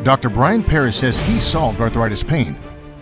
Dr. Brian Paris says he solved arthritis pain.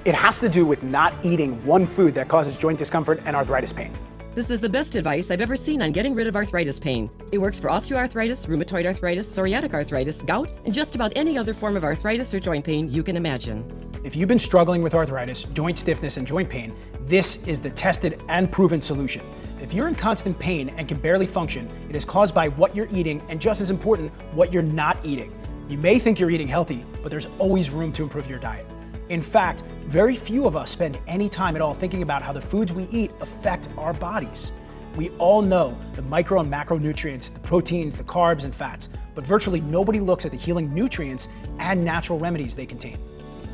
It has to do with not eating one food that causes joint discomfort and arthritis pain. This is the best advice I've ever seen on getting rid of arthritis pain. It works for osteoarthritis, rheumatoid arthritis, psoriatic arthritis, gout, and just about any other form of arthritis or joint pain you can imagine. If you've been struggling with arthritis, joint stiffness, and joint pain, this is the tested and proven solution. If you're in constant pain and can barely function, it is caused by what you're eating and, just as important, what you're not eating. You may think you're eating healthy, but there's always room to improve your diet. In fact, very few of us spend any time at all thinking about how the foods we eat affect our bodies. We all know the micro and macronutrients, the proteins, the carbs, and fats, but virtually nobody looks at the healing nutrients and natural remedies they contain.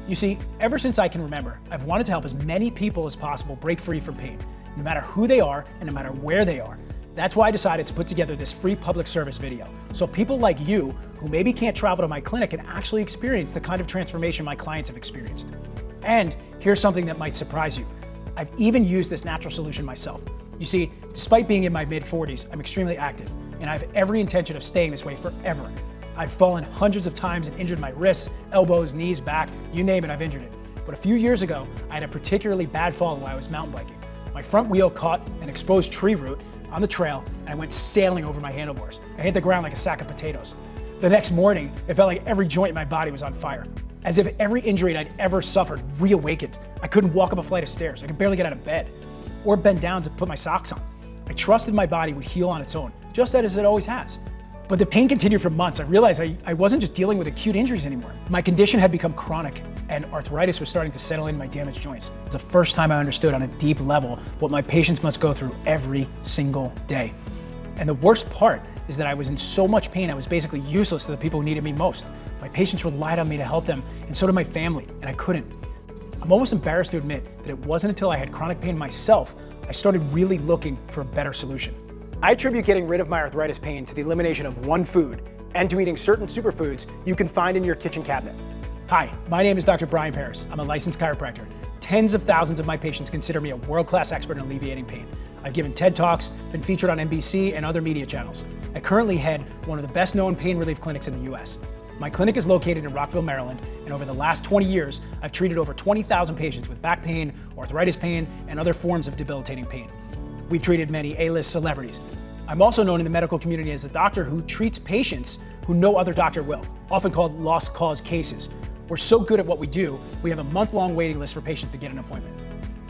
You see, ever since I can remember, I've wanted to help as many people as possible break free from pain, no matter who they are and no matter where they are. That's why I decided to put together this free public service video, so people like you who maybe can't travel to my clinic can actually experience the kind of transformation my clients have experienced. And here's something that might surprise you. I've even used this natural solution myself. You see, despite being in my mid-40s, I'm extremely active, and I have every intention of staying this way forever. I've fallen hundreds of times and injured my wrists, elbows, knees, back, you name it, I've injured it. But a few years ago, I had a particularly bad fall while I was mountain biking. My front wheel caught an exposed tree root on the trail, and I went sailing over my handlebars. I hit the ground like a sack of potatoes. The next morning, it felt like every joint in my body was on fire. As if every injury I'd ever suffered reawakened. I couldn't walk up a flight of stairs. I could barely get out of bed or bend down to put my socks on. I trusted my body would heal on its own, just as it always has. But the pain continued for months. I realized I wasn't just dealing with acute injuries anymore. My condition had become chronic, and arthritis was starting to settle in my damaged joints. It was the first time I understood on a deep level what my patients must go through every single day. And the worst part is that I was in so much pain, I was basically useless to the people who needed me most. My patients relied on me to help them, and so did my family, and I couldn't. I'm almost embarrassed to admit that it wasn't until I had chronic pain myself, I started really looking for a better solution. I attribute getting rid of my arthritis pain to the elimination of one food and to eating certain superfoods you can find in your kitchen cabinet. Hi, my name is Dr. Brian Paris. I'm a licensed chiropractor. Tens of thousands of my patients consider me a world-class expert in alleviating pain. I've given TED Talks, been featured on NBC and other media channels. I currently head one of the best-known pain relief clinics in the US. My clinic is located in Rockville, Maryland, and over the last 20 years, I've treated over 20,000 patients with back pain, arthritis pain, and other forms of debilitating pain. We've treated many A-list celebrities. I'm also known in the medical community as a doctor who treats patients who no other doctor will, often called lost cause cases. We're so good at what we do, we have a month-long waiting list for patients to get an appointment.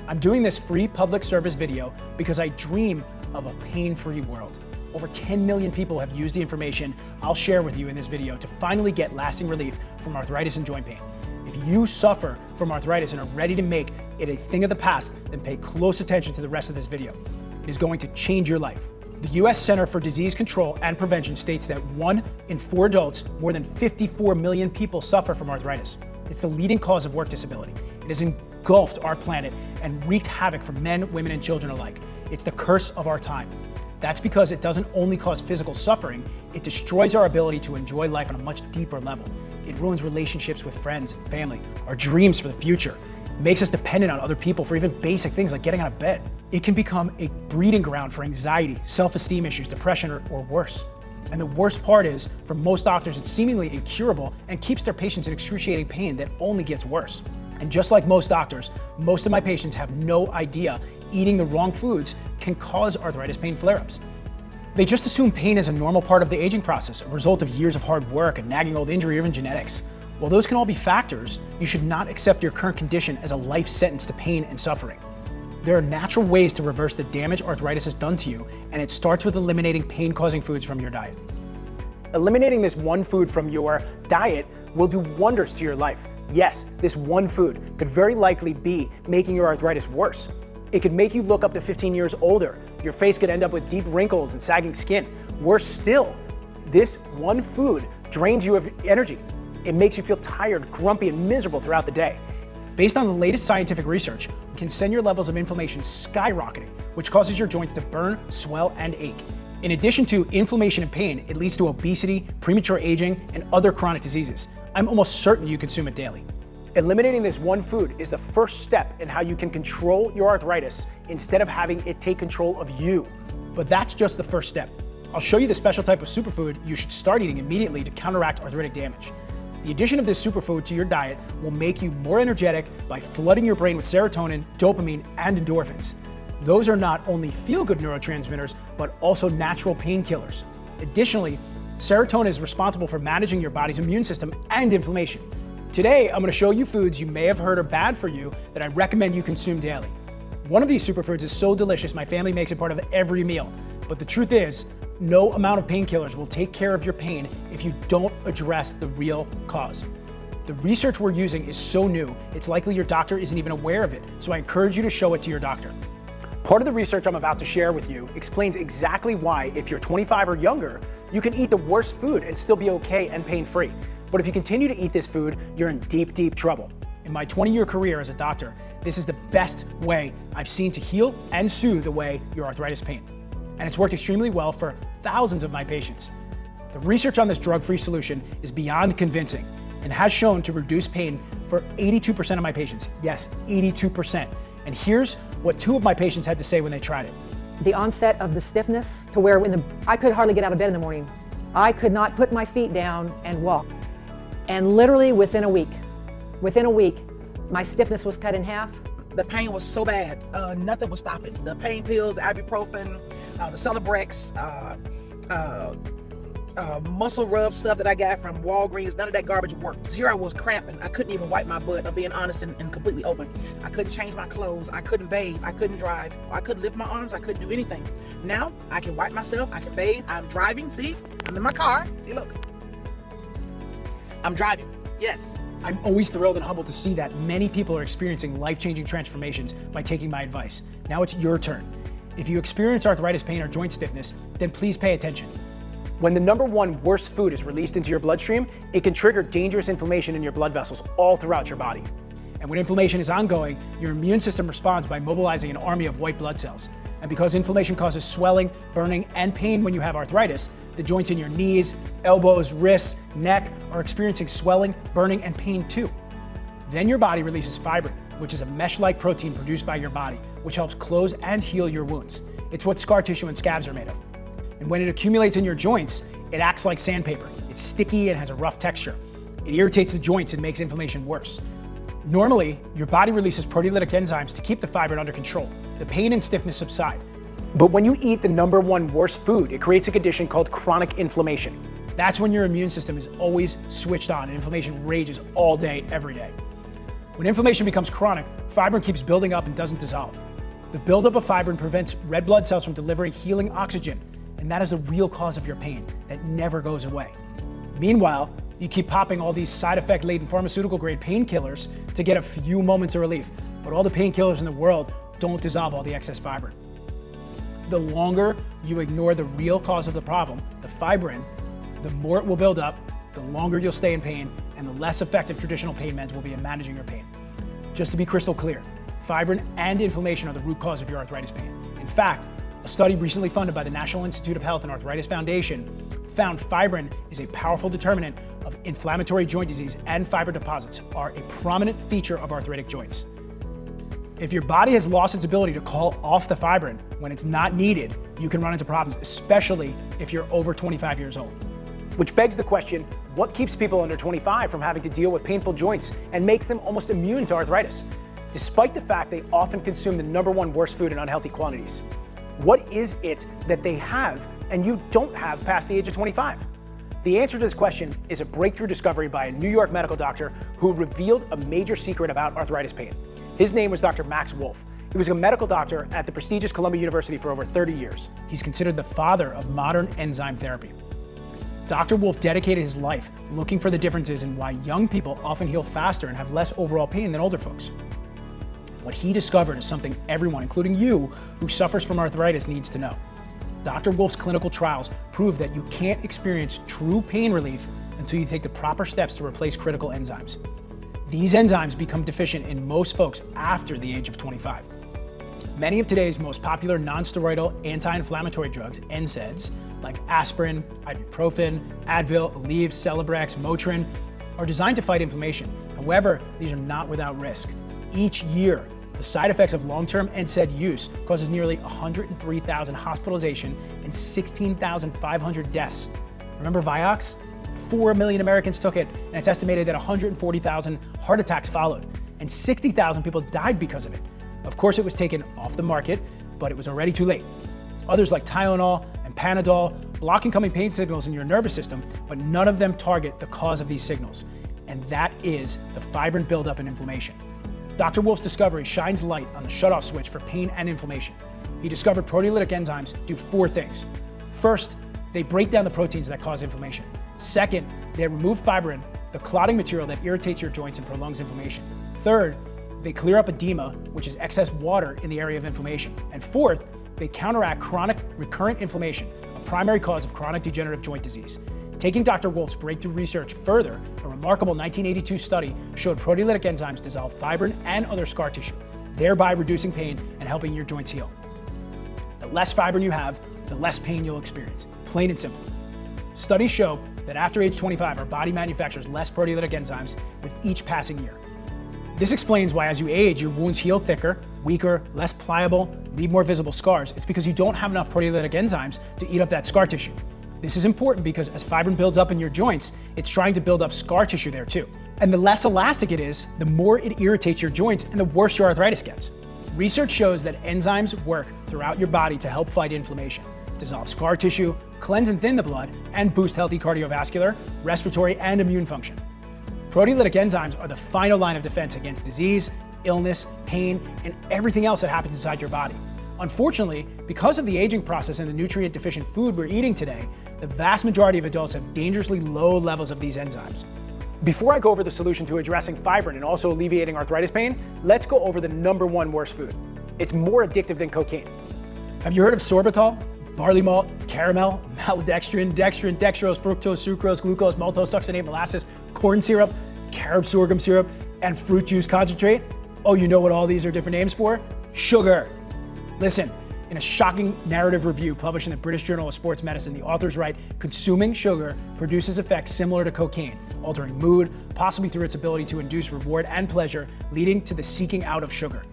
I'm doing this free public service video because I dream of a pain-free world. Over 10 million people have used the information I'll share with you in this video to finally get lasting relief from arthritis and joint pain. If you suffer from arthritis and are ready to make it a thing of the past, then pay close attention to the rest of this video. It is going to change your life. The U.S. Center for Disease Control and Prevention states that 1 in 4 adults, more than 54 million people suffer from arthritis. It's the leading cause of work disability. It has engulfed our planet and wreaked havoc for men, women, and children alike. It's the curse of our time. That's because it doesn't only cause physical suffering, it destroys our ability to enjoy life on a much deeper level. It ruins relationships with friends and family, our dreams for the future. It makes us dependent on other people for even basic things like getting out of bed. It can become a breeding ground for anxiety, self-esteem issues, depression, or worse. And the worst part is, for most doctors, it's seemingly incurable and keeps their patients in excruciating pain that only gets worse. And just like most doctors, most of my patients have no idea eating the wrong foods can cause arthritis pain flare-ups. They just assume pain is a normal part of the aging process, a result of years of hard work, a nagging old injury, or even genetics. While those can all be factors, you should not accept your current condition as a life sentence to pain and suffering. There are natural ways to reverse the damage arthritis has done to you, and it starts with eliminating pain-causing foods from your diet. Eliminating this one food from your diet will do wonders to your life. Yes, this one food could very likely be making your arthritis worse. It could make you look up to 15 years older. Your face could end up with deep wrinkles and sagging skin. Worse still, this one food drains you of energy. It makes you feel tired, grumpy, and miserable throughout the day. Based on the latest scientific research, we can send your levels of inflammation skyrocketing, which causes your joints to burn, swell, and ache. In addition to inflammation and pain, it leads to obesity, premature aging, and other chronic diseases. I'm almost certain you consume it daily. Eliminating this one food is the first step in how you can control your arthritis instead of having it take control of you. But that's just the first step. I'll show you the special type of superfood you should start eating immediately to counteract arthritic damage. The addition of this superfood to your diet will make you more energetic by flooding your brain with serotonin, dopamine, and endorphins. Those are not only feel-good neurotransmitters, but also natural painkillers. Additionally, serotonin is responsible for managing your body's immune system and inflammation. Today, I'm going to show you foods you may have heard are bad for you that I recommend you consume daily. One of these superfoods is so delicious, my family makes it part of every meal. But the truth is, no amount of painkillers will take care of your pain if you don't address the real cause. The research we're using is so new, it's likely your doctor isn't even aware of it, so I encourage you to show it to your doctor. Part of the research I'm about to share with you explains exactly why, if you're 25 or younger, you can eat the worst food and still be okay and pain-free. But if you continue to eat this food, you're in deep, deep trouble. In my 20-year career as a doctor, this is the best way I've seen to heal and soothe away your arthritis pain. And it's worked extremely well for thousands of my patients. The research on this drug-free solution is beyond convincing and has shown to reduce pain for 82% of my patients. Yes, 82%. And here's what 2 of my patients had to say when they tried it. The onset of the stiffness to where I could hardly get out of bed in the morning. I could not put my feet down and walk. And literally within a week, my stiffness was cut in half. The pain was so bad, nothing was stopping. The pain pills, ibuprofen, the Celebrex, muscle rub stuff that I got from Walgreens, none of that garbage worked. Here I was cramping. I couldn't even wipe my butt. I'm being honest and completely open. I couldn't change my clothes. I couldn't bathe. I couldn't drive. I couldn't lift my arms. I couldn't do anything. Now I can wipe myself. I can bathe. I'm driving. See, I'm in my car. See, look. I'm driving. Yes. I'm always thrilled and humbled to see that many people are experiencing life-changing transformations by taking my advice. Now it's your turn. If you experience arthritis pain or joint stiffness, then please pay attention. When the #1 worst food is released into your bloodstream, it can trigger dangerous inflammation in your blood vessels all throughout your body. And when inflammation is ongoing, your immune system responds by mobilizing an army of white blood cells. And because inflammation causes swelling, burning, and pain when you have arthritis, the joints in your knees, elbows, wrists, neck are experiencing swelling, burning, and pain too. Then your body releases fibrin, which is a mesh-like protein produced by your body, which helps close and heal your wounds. It's what scar tissue and scabs are made of. And when it accumulates in your joints, it acts like sandpaper. It's sticky and has a rough texture. It irritates the joints and makes inflammation worse. Normally, your body releases proteolytic enzymes to keep the fibrin under control. The pain and stiffness subside. But when you eat the #1 worst food, it creates a condition called chronic inflammation. That's when your immune system is always switched on and inflammation rages all day, every day. When inflammation becomes chronic, fibrin keeps building up and doesn't dissolve. The buildup of fibrin prevents red blood cells from delivering healing oxygen, and that is the real cause of your pain that never goes away. Meanwhile, you keep popping all these side effect-laden pharmaceutical-grade painkillers to get a few moments of relief, but all the painkillers in the world don't dissolve all the excess fibrin. The longer you ignore the real cause of the problem, the fibrin, the more it will build up, the longer you'll stay in pain, and the less effective traditional pain meds will be in managing your pain. Just to be crystal clear, fibrin and inflammation are the root cause of your arthritis pain. In fact, a study recently funded by the National Institute of Health and Arthritis Foundation found fibrin is a powerful determinant of inflammatory joint disease, and fibrin deposits are a prominent feature of arthritic joints. If your body has lost its ability to call off the fibrin when it's not needed, you can run into problems, especially if you're over 25 years old. Which begs the question, what keeps people under 25 from having to deal with painful joints and makes them almost immune to arthritis, despite the fact they often consume the #1 worst food in unhealthy quantities? What is it that they have and you don't have past the age of 25? The answer to this question is a breakthrough discovery by a New York medical doctor who revealed a major secret about arthritis pain. His name was Dr. Max Wolf. He was a medical doctor at the prestigious Columbia University for over 30 years. He's considered the father of modern enzyme therapy. Dr. Wolf dedicated his life looking for the differences in why young people often heal faster and have less overall pain than older folks. What he discovered is something everyone, including you, who suffers from arthritis needs to know. Dr. Wolf's clinical trials prove that you can't experience true pain relief until you take the proper steps to replace critical enzymes. These enzymes become deficient in most folks after the age of 25. Many of today's most popular non-steroidal anti-inflammatory drugs, NSAIDs, like aspirin, ibuprofen, Advil, Aleve, Celebrex, Motrin, are designed to fight inflammation. However, these are not without risk. Each year, the side effects of long-term NSAID use causes nearly 103,000 hospitalization and 16,500 deaths. Remember Vioxx? 4 million Americans took it, and it's estimated that 140,000 heart attacks followed, and 60,000 people died because of it. Of course, it was taken off the market, but it was already too late. Others like Tylenol and Panadol block incoming pain signals in your nervous system, but none of them target the cause of these signals, and that is the fibrin buildup and inflammation. Dr. Wolf's discovery shines light on the shutoff switch for pain and inflammation. He discovered proteolytic enzymes do 4 things. First, they break down the proteins that cause inflammation. Second, they remove fibrin, the clotting material that irritates your joints and prolongs inflammation. Third, they clear up edema, which is excess water in the area of inflammation. And fourth, they counteract chronic recurrent inflammation, a primary cause of chronic degenerative joint disease. Taking Dr. Wolf's breakthrough research further, a remarkable 1982 study showed proteolytic enzymes dissolve fibrin and other scar tissue, thereby reducing pain and helping your joints heal. The less fibrin you have, the less pain you'll experience. Plain and simple. Studies show that after age 25, our body manufactures less proteolytic enzymes with each passing year. This explains why as you age, your wounds heal thicker, weaker, less pliable, leave more visible scars. It's because you don't have enough proteolytic enzymes to eat up that scar tissue. This is important because as fibrin builds up in your joints, it's trying to build up scar tissue there too. And the less elastic it is, the more it irritates your joints and the worse your arthritis gets. Research shows that enzymes work throughout your body to help fight inflammation, dissolve scar tissue, cleanse and thin the blood, and boost healthy cardiovascular, respiratory, and immune function. Proteolytic enzymes are the final line of defense against disease, illness, pain, and everything else that happens inside your body. Unfortunately, because of the aging process and the nutrient-deficient food we're eating today, the vast majority of adults have dangerously low levels of these enzymes. Before I go over the solution to addressing fibrin and also alleviating arthritis pain, let's go over the #1 worst food. It's more addictive than cocaine. Have you heard of sorbitol, barley malt, caramel, maltodextrin, dextrin, dextrose, fructose, sucrose, glucose, maltose, succinate, molasses, corn syrup, carob sorghum syrup, and fruit juice concentrate? Oh, you know what all these are different names for? Sugar. Listen, in a shocking narrative review published in the British Journal of Sports Medicine, the authors write, consuming sugar produces effects similar to cocaine, altering mood, possibly through its ability to induce reward and pleasure, leading to the seeking out of sugar.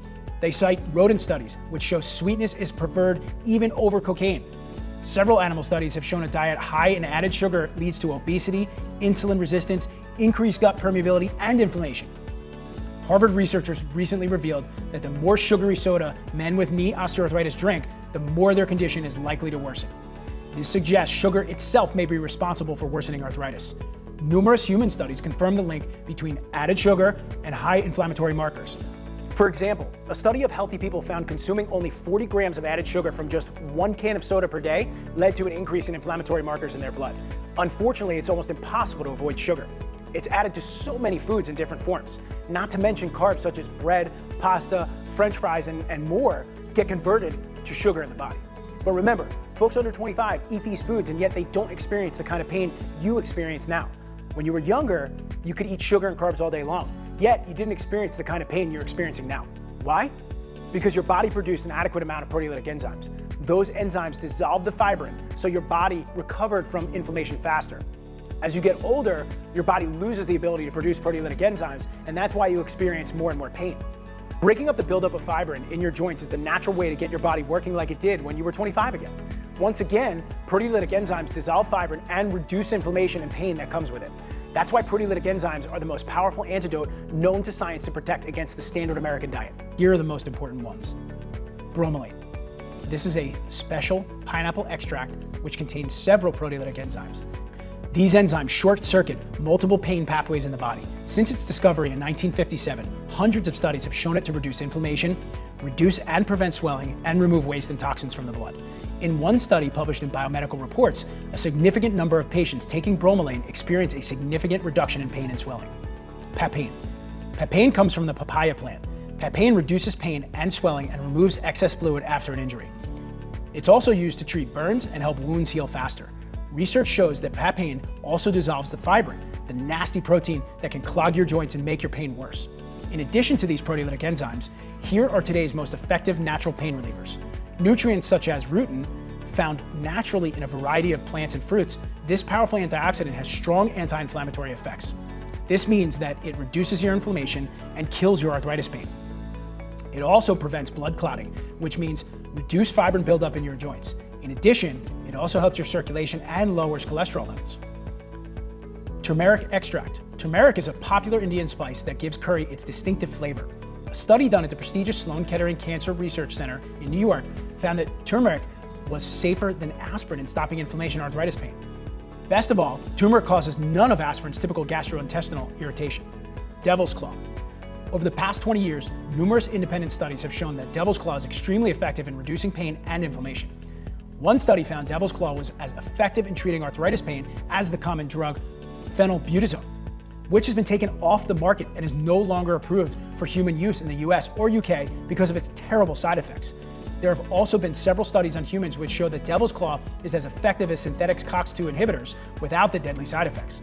They cite rodent studies, which show sweetness is preferred even over cocaine. Several animal studies have shown a diet high in added sugar leads to obesity, insulin resistance, increased gut permeability, and inflammation. Harvard researchers recently revealed that the more sugary soda men with knee osteoarthritis drink, the more their condition is likely to worsen. This suggests sugar itself may be responsible for worsening arthritis. Numerous human studies confirm the link between added sugar and high inflammatory markers. For example, a study of healthy people found consuming only 40 grams of added sugar from just 1 can of soda per day led to an increase in inflammatory markers in their blood. Unfortunately, it's almost impossible to avoid sugar. It's added to so many foods in different forms, not to mention carbs such as bread, pasta, French fries, and more get converted to sugar in the body. But remember, folks under 25 eat these foods and yet they don't experience the kind of pain you experience now. When you were younger, you could eat sugar and carbs all day long, yet you didn't experience the kind of pain you're experiencing now. Why? Because your body produced an adequate amount of proteolytic enzymes. Those enzymes dissolved the fibrin, so your body recovered from inflammation faster. As you get older, your body loses the ability to produce proteolytic enzymes, and that's why you experience more and more pain. Breaking up the buildup of fibrin in your joints is the natural way to get your body working like it did when you were 25 again. Once again, proteolytic enzymes dissolve fibrin and reduce inflammation and pain that comes with it. That's why proteolytic enzymes are the most powerful antidote known to science to protect against the standard American diet. Here are the most important ones. Bromelain. This is a special pineapple extract which contains several proteolytic enzymes. These enzymes short-circuit multiple pain pathways in the body. Since its discovery in 1957, hundreds of studies have shown it to reduce inflammation, reduce and prevent swelling, and remove waste and toxins from the blood. In one study published in Biomedical Reports, a significant number of patients taking bromelain experienced a significant reduction in pain and swelling. Papain. Papain comes from the papaya plant. Papain reduces pain and swelling and removes excess fluid after an injury. It's also used to treat burns and help wounds heal faster. Research shows that papain also dissolves the fibrin, the nasty protein that can clog your joints and make your pain worse. In addition to these proteolytic enzymes, here are today's most effective natural pain relievers. Nutrients such as rutin, found naturally in a variety of plants and fruits, this powerful antioxidant has strong anti-inflammatory effects. This means that it reduces your inflammation and kills your arthritis pain. It also prevents blood clotting, which means reduced fibrin buildup in your joints. In addition, it also helps your circulation and lowers cholesterol levels. Turmeric extract. Turmeric is a popular Indian spice that gives curry its distinctive flavor. A study done at the prestigious Sloan Kettering Cancer Research Center in New York found that turmeric was safer than aspirin in stopping inflammation and arthritis pain. Best of all, turmeric causes none of aspirin's typical gastrointestinal irritation. Devil's Claw. Over the past 20 years, numerous independent studies have shown that Devil's Claw is extremely effective in reducing pain and inflammation. One study found Devil's Claw was as effective in treating arthritis pain as the common drug phenylbutazone, which has been taken off the market and is no longer approved for human use in the US or UK because of its terrible side effects. There have also been several studies on humans which show that Devil's Claw is as effective as synthetic COX-2 inhibitors without the deadly side effects.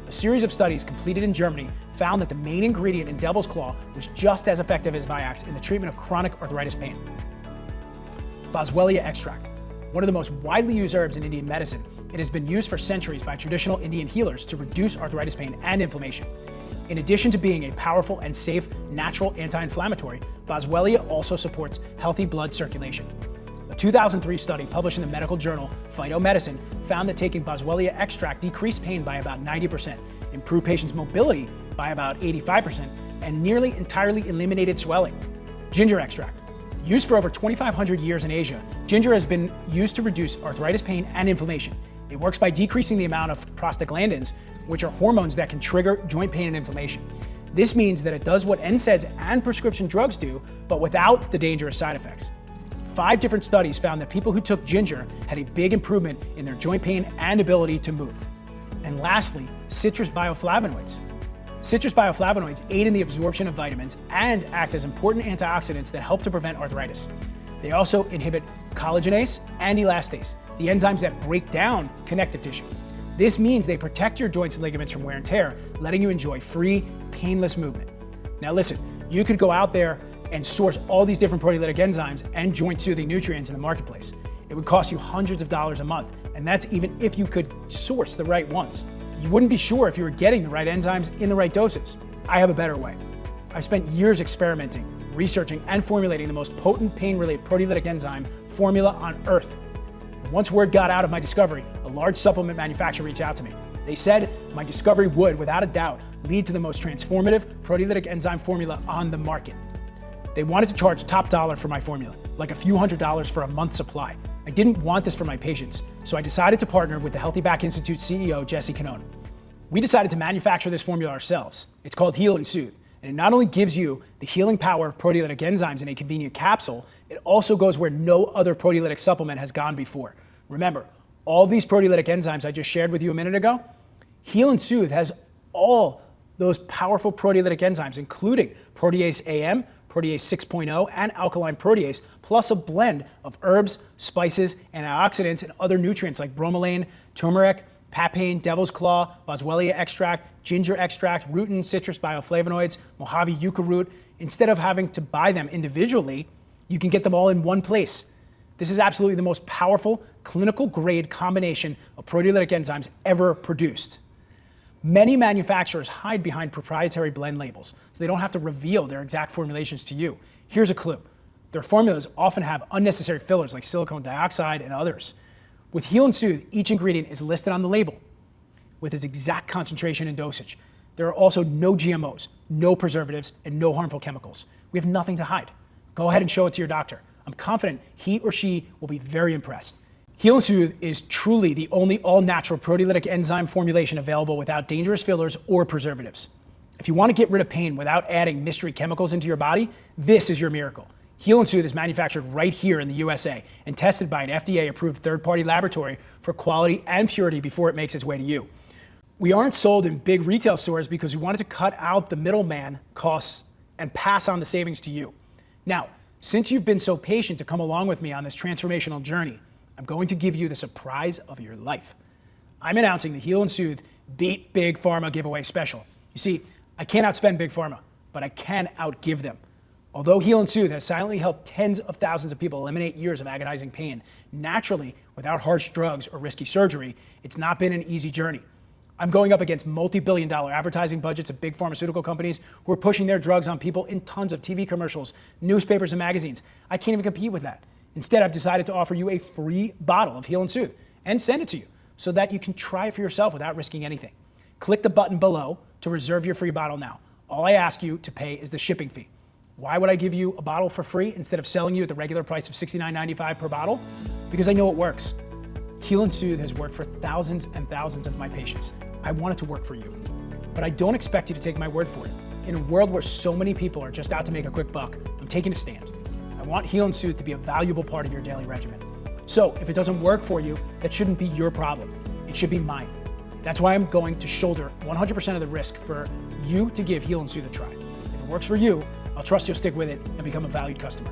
A series of studies completed in Germany found that the main ingredient in Devil's Claw was just as effective as Vioxx in the treatment of chronic arthritis pain. Boswellia extract. One of the most widely used herbs in Indian medicine, it has been used for centuries by traditional Indian healers to reduce arthritis pain and inflammation. In addition to being a powerful and safe natural anti-inflammatory, Boswellia also supports healthy blood circulation. A 2003 study published in the medical journal Phytomedicine found that taking Boswellia extract decreased pain by about 90%, improved patients' mobility by about 85%, and nearly entirely eliminated swelling. Ginger extract. Used for over 2,500 years in Asia, ginger has been used to reduce arthritis pain and inflammation. It works by decreasing the amount of prostaglandins, which are hormones that can trigger joint pain and inflammation. This means that it does what NSAIDs and prescription drugs do, but without the dangerous side effects. 5 different studies found that people who took ginger had a big improvement in their joint pain and ability to move. And lastly, citrus bioflavonoids. Citrus bioflavonoids aid in the absorption of vitamins and act as important antioxidants that help to prevent arthritis. They also inhibit collagenase and elastase, the enzymes that break down connective tissue. This means they protect your joints and ligaments from wear and tear, letting you enjoy free, painless movement. Now listen, you could go out there and source all these different proteolytic enzymes and joint-soothing nutrients in the marketplace. It would cost you hundreds of dollars a month, and that's even if you could source the right ones. You wouldn't be sure if you were getting the right enzymes in the right doses. I have a better way. I've spent years experimenting, researching, and formulating the most potent pain-related proteolytic enzyme formula on Earth. Once word got out of my discovery, a large supplement manufacturer reached out to me. They said my discovery would, without a doubt, lead to the most transformative proteolytic enzyme formula on the market. They wanted to charge top dollar for my formula, like a few $100s for a month's supply. I didn't want this for my patients, so I decided to partner with the Healthy Back Institute CEO, Jesse Canone. We decided to manufacture this formula ourselves. It's called Heal and Soothe, and it not only gives you the healing power of proteolytic enzymes in a convenient capsule, it also goes where no other proteolytic supplement has gone before. Remember, all these proteolytic enzymes I just shared with you a minute ago, Heal and Soothe has all those powerful proteolytic enzymes, including protease AM, protease 6.0, and alkaline protease, plus a blend of herbs, spices, antioxidants, and other nutrients like bromelain, turmeric, papain, devil's claw, boswellia extract, ginger extract, rutin, citrus bioflavonoids, Mojave yucca root. Instead of having to buy them individually, you can get them all in one place. This is absolutely the most powerful, clinical-grade combination of proteolytic enzymes ever produced. Many manufacturers hide behind proprietary blend labels, so they don't have to reveal their exact formulations to you. Here's a clue. Their formulas often have unnecessary fillers like silicone dioxide and others. With Heal and Soothe, each ingredient is listed on the label with its exact concentration and dosage. There are also no GMOs, no preservatives, and no harmful chemicals. We have nothing to hide. Go ahead and show it to your doctor. I'm confident he or she will be very impressed. Heal and Soothe is truly the only all-natural proteolytic enzyme formulation available without dangerous fillers or preservatives. If you want to get rid of pain without adding mystery chemicals into your body, this is your miracle. Heal and Soothe is manufactured right here in the USA and tested by an FDA-approved third-party laboratory for quality and purity before it makes its way to you. We aren't sold in big retail stores because we wanted to cut out the middleman costs and pass on the savings to you. Now, since you've been so patient to come along with me on this transformational journey, I'm going to give you the surprise of your life. I'm announcing the Heal and Soothe Beat Big Pharma giveaway special. You see, I can't outspend Big Pharma, but I can outgive them. Although Heal and Soothe has silently helped tens of thousands of people eliminate years of agonizing pain naturally without harsh drugs or risky surgery, it's not been an easy journey. I'm going up against multi-billion-dollar advertising budgets of big pharmaceutical companies who are pushing their drugs on people in tons of TV commercials, newspapers, and magazines. I can't even compete with that. Instead, I've decided to offer you a free bottle of Heal and Soothe and send it to you so that you can try it for yourself without risking anything. Click the button below to reserve your free bottle now. All I ask you to pay is the shipping fee. Why would I give you a bottle for free instead of selling you at the regular price of $69.95 per bottle? Because I know it works. Heal and Soothe has worked for thousands and thousands of my patients. I want it to work for you. But I don't expect you to take my word for it. In a world where so many people are just out to make a quick buck, I'm taking a stand. I want Heal and Soothe to be a valuable part of your daily regimen. So if it doesn't work for you, that shouldn't be your problem. It should be mine. That's why I'm going to shoulder 100% of the risk for you to give Heal and Soothe a try. If it works for you, I'll trust you'll stick with it and become a valued customer.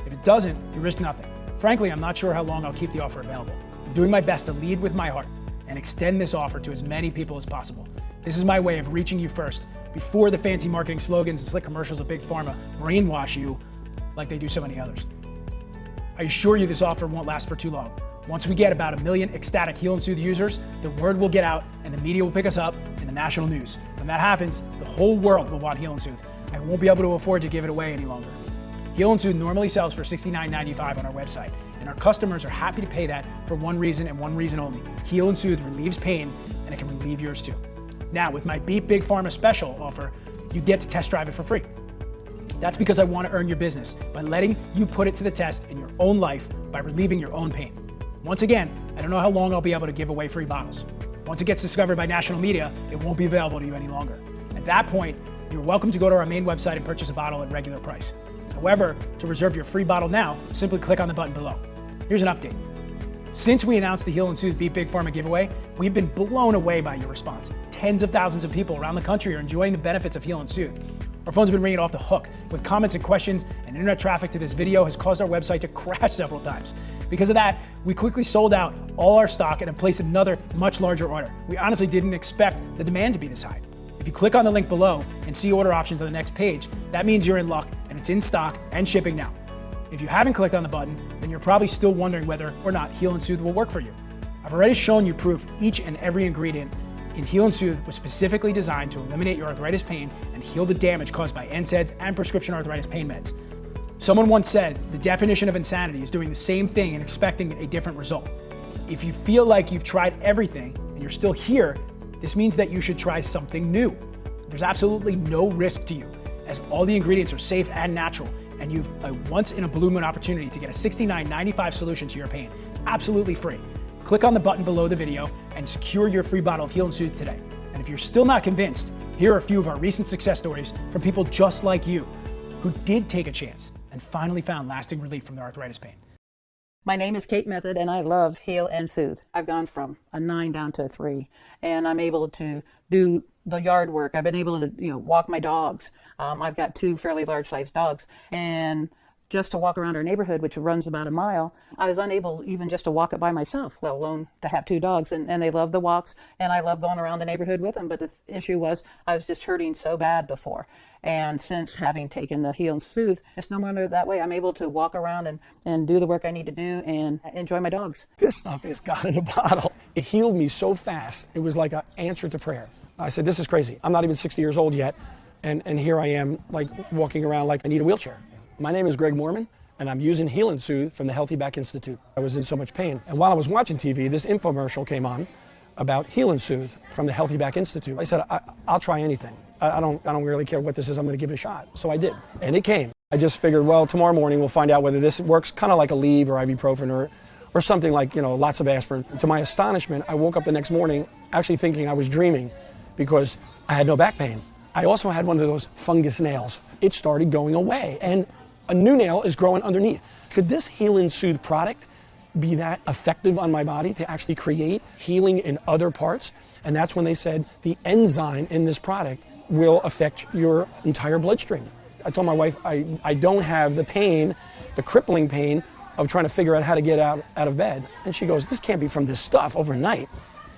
If it doesn't, you risk nothing. Frankly, I'm not sure how long I'll keep the offer available. I'm doing my best to lead with my heart and extend this offer to as many people as possible. This is my way of reaching you first, before the fancy marketing slogans and slick commercials of Big Pharma brainwash you like they do so many others. I assure you this offer won't last for too long. Once we get about 1 million ecstatic Heal and Soothe users, the word will get out and the media will pick us up in the national news. When that happens, the whole world will want Heal and Soothe. I won't be able to afford to give it away any longer. Heal and Soothe normally sells for $69.95 on our website, and our customers are happy to pay that for one reason and one reason only. Heal and Soothe relieves pain, and it can relieve yours too. Now, with my Beat Big Pharma special offer, you get to test drive it for free. That's because I want to earn your business by letting you put it to the test in your own life by relieving your own pain. Once again, I don't know how long I'll be able to give away free bottles. Once it gets discovered by national media, it won't be available to you any longer. At that point, you're welcome to go to our main website and purchase a bottle at regular price. However, to reserve your free bottle now, simply click on the button below. Here's an update. Since we announced the Heal and Soothe Beat Big Pharma giveaway, we've been blown away by your response. Tens of thousands of people around the country are enjoying the benefits of Heal and Soothe. Our phone's been ringing off the hook with comments and questions, and internet traffic to this video has caused our website to crash several times. Because of that, we quickly sold out all our stock and have placed another much larger order. We honestly didn't expect the demand to be this high. If you click on the link below and see order options on the next page, that means you're in luck and it's in stock and shipping now. If you haven't clicked on the button, then you're probably still wondering whether or not Heal and Soothe will work for you. I've already shown you proof each and every ingredient in Heal and Soothe was specifically designed to eliminate your arthritis pain and heal the damage caused by NSAIDs and prescription arthritis pain meds. Someone once said, the definition of insanity is doing the same thing and expecting a different result. If you feel like you've tried everything and you're still here, this means that you should try something new. There's absolutely no risk to you, as all the ingredients are safe and natural, and you've a once-in-a-blue-moon opportunity to get a $69.95 solution to your pain, absolutely free. Click on the button below the video and secure your free bottle of Heal and Soothe today. And if you're still not convinced, here are a few of our recent success stories from people just like you who did take a chance and finally found lasting relief from their arthritis pain. My name is Kate Method, and I love Heal and Soothe. I've gone from a 9 down to a 3, and I'm able to do the yard work. I've been able to, walk my dogs. I've got 2 fairly large-sized dogs, and just to walk around our neighborhood, which runs about a mile, I was unable even just to walk it by myself, let alone to have 2 dogs. And they love the walks, and I love going around the neighborhood with them. But the issue was I was just hurting so bad before. And since having taken the Heal and Soothe, it's no longer that way. I'm able to walk around and do the work I need to do and enjoy my dogs. This stuff is God in a bottle. It healed me so fast. It was like an answer to prayer. I said, this is crazy. I'm not even 60 years old yet. And here I am, like walking around like I need a wheelchair. My name is Greg Mormon, and I'm using Heal and Soothe from the Healthy Back Institute. I was in so much pain. And while I was watching TV, this infomercial came on about Heal and Soothe from the Healthy Back Institute. I said, I'll try anything. I don't really care what this is. I'm going to give it a shot. So I did. And it came. I just figured, well, tomorrow morning we'll find out whether this works, kind of like a Aleve or ibuprofen or something like, lots of aspirin. To my astonishment, I woke up the next morning actually thinking I was dreaming because I had no back pain. I also had one of those fungus nails. It started going away, and a new nail is growing underneath. Could this Heal and Soothe product be that effective on my body to actually create healing in other parts? And that's when they said the enzyme in this product will affect your entire bloodstream. I told my wife I don't have the pain, the crippling pain of trying to figure out how to get out of bed. And she goes, this can't be from this stuff overnight.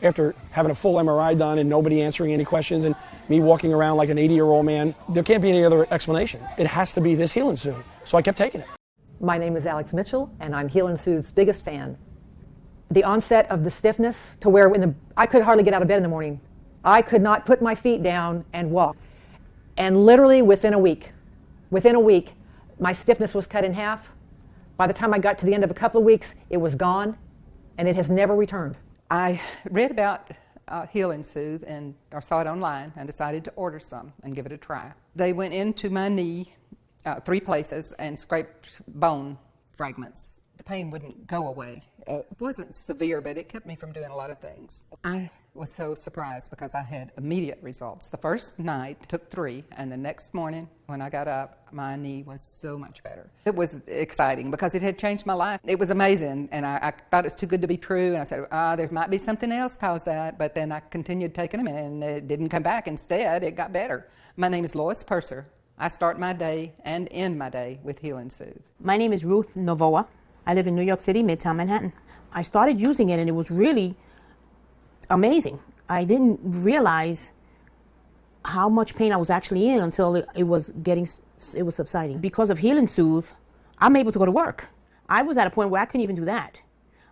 After having a full MRI done and nobody answering any questions and me walking around like an 80-year-old man, there can't be any other explanation. It has to be this Heal and Soothe. So I kept taking it. My name is Alex Mitchell, and I'm Heal and Soothe's biggest fan. The onset of the stiffness to where I could hardly get out of bed in the morning. I could not put my feet down and walk. And literally within a week, my stiffness was cut in half. By the time I got to the end of a couple of weeks, it was gone, and it has never returned. I read about Heal and Soothe and or saw it online and decided to order some and give it a try. They went into my knee 3 places and scraped bone fragments. The pain wouldn't go away. It wasn't severe, but it kept me from doing a lot of things. I was so surprised because I had immediate results. The first night took 3, and the next morning when I got up, my knee was so much better. It was exciting because it had changed my life. It was amazing, and I thought it was too good to be true, and I said, there might be something else caused that, but then I continued taking them, and it didn't come back. Instead, it got better. My name is Lois Purser. I start my day and end my day with Heal and Soothe. My name is Ruth Novoa. I live in New York City, Midtown Manhattan. I started using it and it was really amazing. I didn't realize how much pain I was actually in until it was subsiding. Because of Heal and Soothe, I'm able to go to work. I was at a point where I couldn't even do that.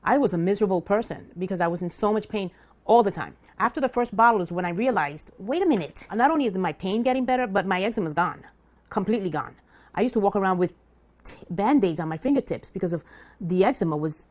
I was a miserable person because I was in so much pain all the time. After the first bottle is when I realized, wait a minute, not only is my pain getting better, but my eczema's gone, completely gone. I used to walk around with Band-Aids on my fingertips because of the eczema was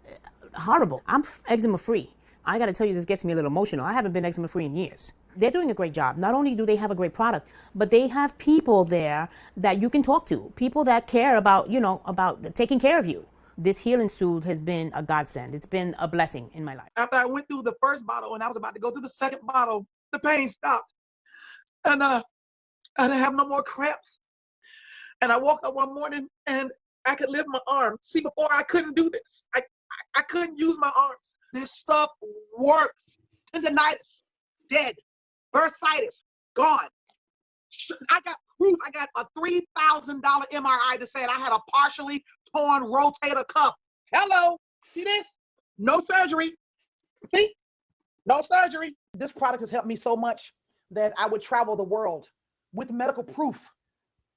horrible. I'm eczema free. I got to tell you, this gets me a little emotional. I haven't been eczema free in years. They're doing a great job. Not only do they have a great product, but they have people there that you can talk to, people that care about, about taking care of you. This Heal and Soothe has been a godsend. It's been a blessing in my life. After I went through the first bottle and I was about to go through the second bottle, the pain stopped. And I didn't have no more cramps. And I woke up one morning and I could lift my arms. See, before I couldn't do this. I couldn't use my arms. This stuff works. Tendinitis, dead. Bursitis, gone. I got proof. I got a $3,000 MRI that said I had a partially torn rotator cuff. Hello, see this? No surgery. See? No surgery. This product has helped me so much that I would travel the world with medical proof,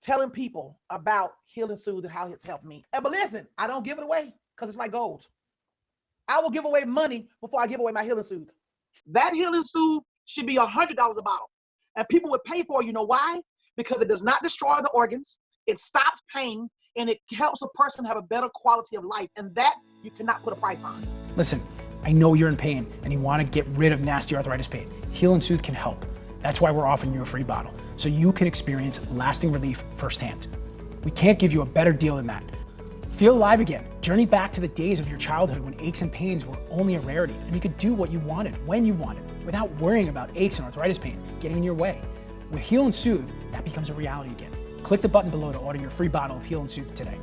telling people about Heal and Soothe and how it's helped me. But listen, I don't give it away because it's like gold. I will give away money before I give away my Heal and Soothe. That Heal and Soothe should be $100 a bottle. And people would pay for it. You know why? Because it does not destroy the organs. It stops pain and it helps a person have a better quality of life. And that you cannot put a price on. Listen, I know you're in pain and you want to get rid of nasty arthritis pain. Heal and Soothe can help. That's why we're offering you a free bottle, so you can experience lasting relief firsthand. We can't give you a better deal than that. Feel alive again. Journey back to the days of your childhood when aches and pains were only a rarity and you could do what you wanted, when you wanted, without worrying about aches and arthritis pain getting in your way. With Heal and Soothe, that becomes a reality again. Click the button below to order your free bottle of Heal and Soothe today.